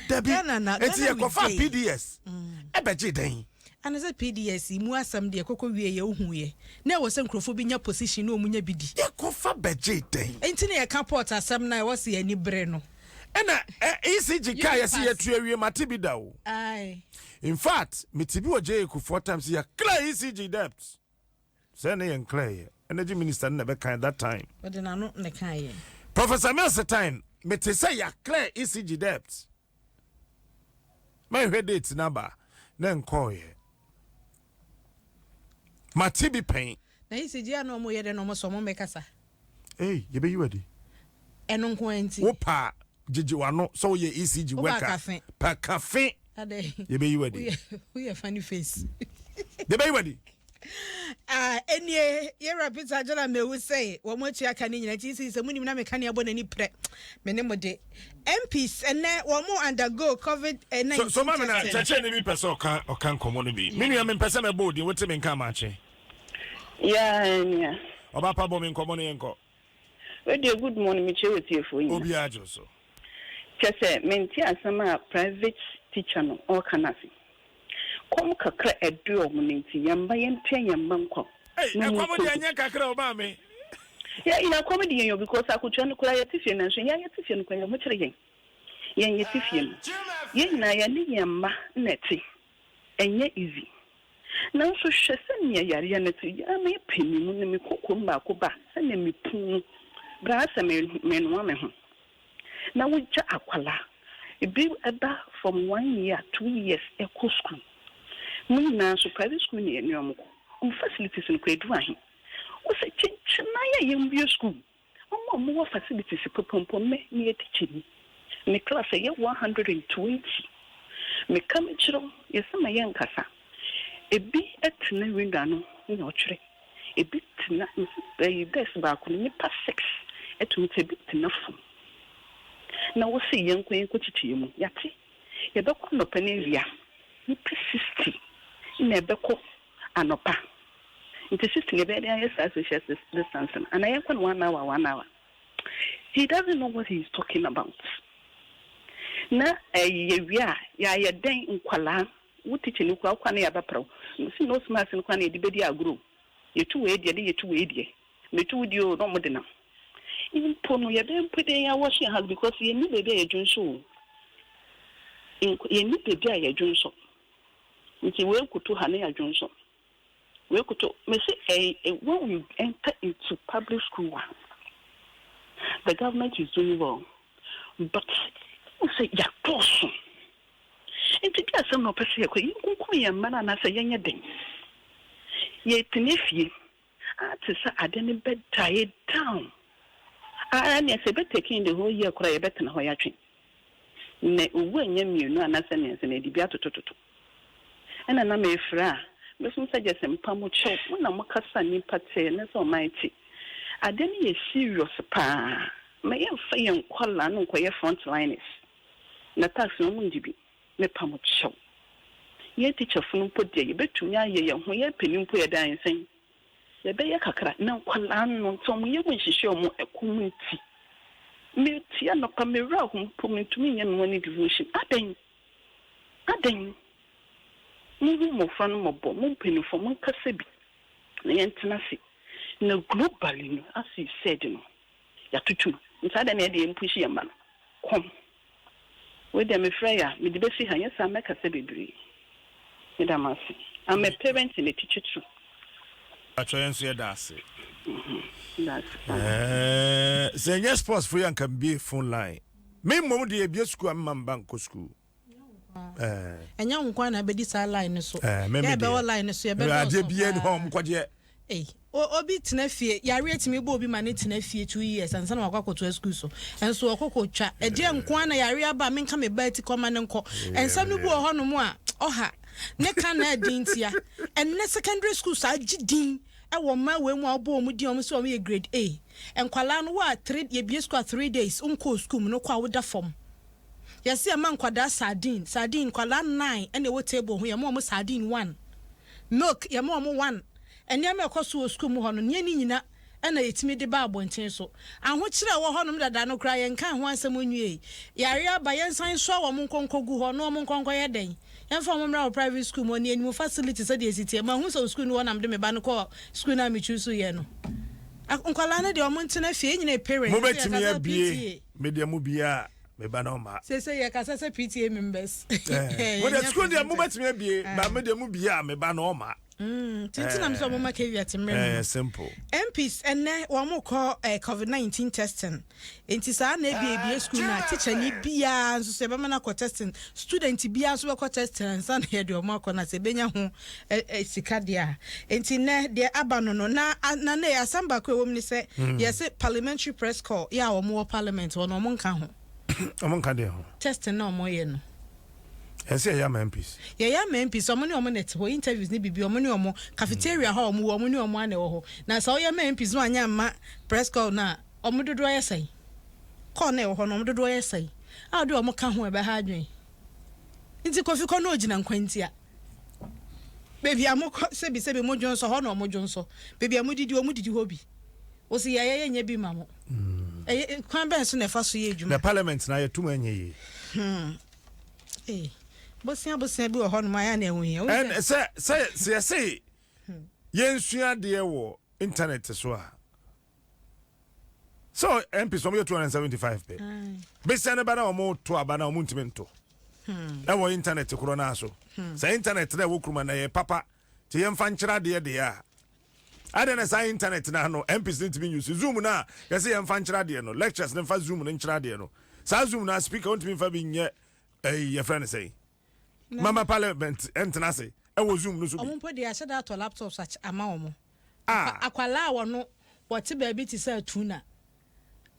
Debbie. It's a cofa PDS. Ebeje den. And as a PDS, mu asam de koko wie ye ohu ye. Na wo se nkrofo bi nya position no munya bidi. Ye cofa beje den. Enti na ye ka port asam na wo se ani bre no. Ena ECG ka ye se ye tuawie mate bi da o. Aye. In fact, mitibi oje ku 4 times ya clear ECG debt. Say na ye clear. Energy minister na be kan that time. But na no ne kan ye. Professor Mills time, me te say ya clear ECG debt. My date number, then call ye. My TB pain. Na ECG no mo ye de no mo so mo mekasa. Hey, you be ready? Eno nko enti. Opa, Gigi wano, so ye ECG worker. Per cafe. Ade. You be ready? We a funny face. You be ready? Eni ye rapid ajala me wo say wo mo chia kan nyina ti se munim na me kan ya bo nani pre me ne mo de MPs ene wo mo undergo COVID-19 so ma me na cheche ne bi person o kan komo no bi me nua me pese me board wote me kan ma che yeah oba pa bo me komo no yenko we dey good morning me che wetie fo yin obi ajo so chese me nti asama private teacher no o kanasi kom kakra edu omuniti yamba yente yamba nko komo de anya kakra oba me ya ina comedy yen because akutwa no kura yetifie na nso ya yetifie no kwanya mo kire yen yetifie no yen na ya ni yamba neti enye easy na nso hwese ne yare ya neti ya me peni mu ne me kokom ba ko ba na me pun bra sa me no me ho na wujja akwala ebi eba from 1 year 2 years eco school mun na so private school ne enyo ko facilities no kwedu ahi o se chinchina ya yembio school mo facilities popompo me ne teaching me class ye 120 me come chiro yesama yankasa ebi etna window no ne ochre ebi tna desk ba ko ni pa 6 etu ebi tna fu na wo se yenko chichiye mu yate ye be ko no panevia ni 60 ina be ko anopa into 60 ye be there social distance and I can 1 hour he doesn't know what he's talking about na ye wia ya den nkwala wo teacher ni kwa na ya bapro si no smart ni kwa na edibedi agro ye tu we de ye tu we de me tu di o no mo de na even pono ye be pede ya washing house because ye ni bebe ye junso ye ni bebe ya junso nti we kutu ha na ya junso we kutu me say when we enter into public school the government is doing well but we say ya close nti bi asem no pese ko yinkunkum ye mana na say yenye den ye tenefie atisa adeni bed tie down and yes be taking the whole year kura ye better na ho ya twen ne owu anya mienu anasa ne nse na di bi atotototo ena na me fra me so suggest mpamo chew na makasa ni pate na so mighty adeni ye serious pa me ye fa ye nkwala no nkoye frontliners na tax no mu ndibi me pamo chew ye teacher funu podie ye betumi aye ye ho ye penimpo ye dan sen ye be ye kakra na nkwala no ntom ye mu hihye o mu ekomiti me tia no pa me ra ho pomitumi nye no ni devotion aden mo fran mo bo mo penifo mo kasa bi na yentena se na globally no as you said no ya tutu nsada na de mpushi yamba no kom we dem freya me de besi ha yesa mekasa bebiri me da masi I'm a parent in a teacher too Achoyenso ye dase that's say sports free and can be phone line me mom de ebie school am bank school enya nkwa na be di sa line so ya be line so ya be ade bie ni hom kwaje obi tena fie yare atimi bo obi ma ne tena fie 2 years ansa na wakwakoto school so enso okokotwa ede nkwa na yare aba menka me ba ti koma ne nko ensa no bu ho no mu a oha ne ka na adintia enne secondary school sa gidin e wo ma we mu abo mu di om so o me grade A enkwala no wa 3 ye bie school 3 days unko school no kwa woda form yesi ama nkwada sardine kwala 9 ene wo table ho ye mo sardine 1 milk ye mo 1 enya me koso school mu ho no ne ni nyina ana yetimi de ba abonten so ahokyere wo ho no dada no kra yen kan ho asem onwie yare aba yen san so wo mo nkonkogu ho no mo nkonko ye den yen fa mo mra private school mo ne enimu facility se de esitie ma hu so school no na me de me ba no ko school na me choose ye no nkwala na de o mo ntena fie nyina parents mo betimi abie me de mu bia me ba na ma say ye kasa se PTA members mo de school de mo betimi abie ba me de mu bia me ba na ma tintinam so mo ma kevia temre simple MPs enne wo mo call COVID-19 testing enti sa na ebie school na teacher ni bia nso se be ma na ko testing student bia so be ko testing san he de o mo ko na se benya ho sika dia enti ne de abano no na na asamba ko wo mni se yes parliamentary press call ya wo mo parliament wo no mo nka ho o mo nka de ho testing na o mo ye no yes ya MPs ya MPs omo ni omo net ho interviews ni bibi omo ni omo cafeteria ha omo ni omo ane ho na sa o ya MPs no anya ma press call na omo dodo ayesai call na ho no omo dodo ayesai a do omo ka ho e be ha adwen nti kofi ko no ogina nkwantia baby amoko sebi mo jonso ho no omo jonso baby amudidi ho bi o si ya nya bi mamo kwan ben so na fa so ye adwuma na parliament na ye tuma anye yi bosia bi wo hono ma ya na ehu ya and say yensua de wo internet so a so MP so me 275 pe be sene ba na o mo to aba na o mo ntimento e wo internet kuro na so say internet na wo kuruma na ye papa ti ye mfa nkyira de ya ade na say internet na no MPs ntimi use zoom na ye say ye mfa nkyira de no lectures na mfa zoom na nkyira de no sa zoom na speaker ntimi mfa bi nye your friend say mama parliament entena say e wo zoom no so bi ompo de ahye that laptop such ama omo akwala wo no wote ba bi ti say tuna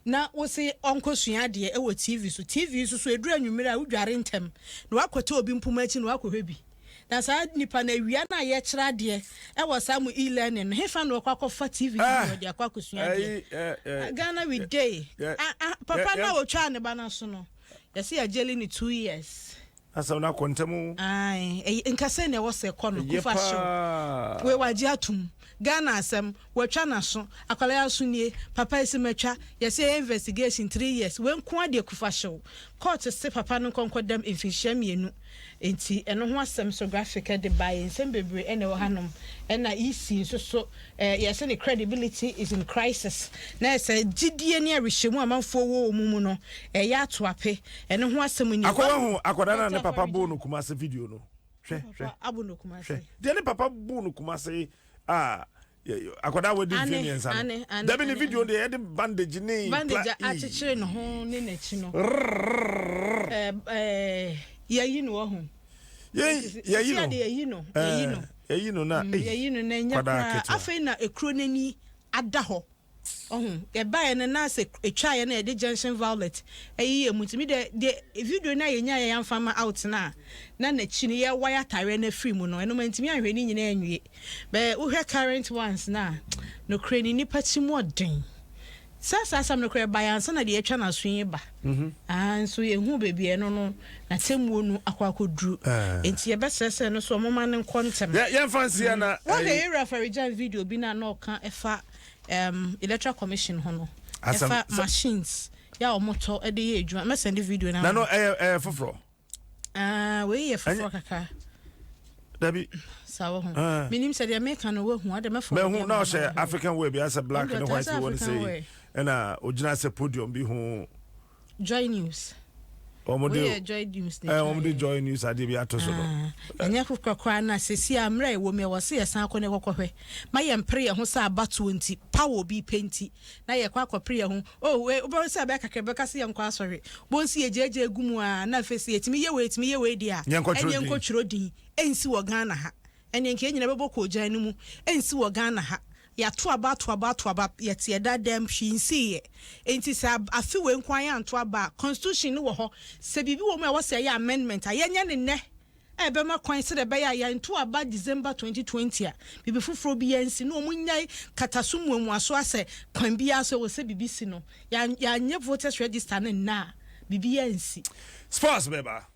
na wo say onko sua de e wo TV so edura nwumire a wudware ntem na wakote obi mpumachi na wakohwe bi na sa nipa na wia na ye kira de e wo samu e-learning he fa na kwakofa TV no de akwakosua de Ghana we day papa na wo twa ne ba na so no yes ya jelly ni 2 years asa una kontemu ai nkase ne wo se kono kufa show we waji atum Ghana asem watwa na so akwala ya so nie papa isi matwa yes investigation 3 years we nko ade kufa show court se papa no konkodam infishia mienu enti eno ho asem so graphic de buy ensem bebre ene wo hanom ena isi so yes the credibility is in crisis na say gidie ne arehemu amanfo wo omumu no ya atoape eno ho asem ni akoda na ne papa bo no kuma se video no hwe abu no kuma se de ne papa bo no kuma se akoda we di finians am da be ne video de the bandage a chechire no ho ne na chi no yayi no ho yayi no na nya kwa afei na ekro nani ada ho e bae na se etwa ye na de junction violet eyi emutimi de video na yenya ye yamfama out na chi ne ye wire tare na free mu no eno mantimi ahwe ni nyina anwie be uhwe current ones na no kreni ni pachi mu odin sasa sam no kre bae ansa na de etwa na so yin ba so ye hu bebi eno no na temu nu akwakodru enti ye besese no so moma ne kontem ye fancy na what the referee video bi na no kan efa electoral commission hono efa machines ya omoto e de ye adwuma me send video na no foforo we ye foforo kaka dabi sawo ho minim se de make no we hu ade me fo me hu na o she African way bi as a black and white one say na ogina se podium bi hu Joy News Omode Joy News omode Joy News ade bi ato so no enya kokwa na sesi amra e wo me wo se yesan akone kokwohwe ma ye mpre ye ho sa abato nti power bi penti na ye kwa akopre ye ho we obo se be kakre be kase ye nkwa asori bo nsi ye jeje gumu a na fesi etimi ye we dia enye nkotwiro din ensi wo Ghana ha enye nke nyina bebo ko jan mu ensi wo Ghana ha ya to aba ya tie dadam hwinsi ye enti sa afi we nkwan ya nto aba constitution wo ho se bibi wo mu a wo se ya amendment a yenye ne ne ebe ma kwan se de be ya nto aba December 2020 a bibi fufuro bi yansi no munyai katasumwe mu aso ase kwan bi aso wo se bibi si no ya nye voters register ne na bibi yansi sports beba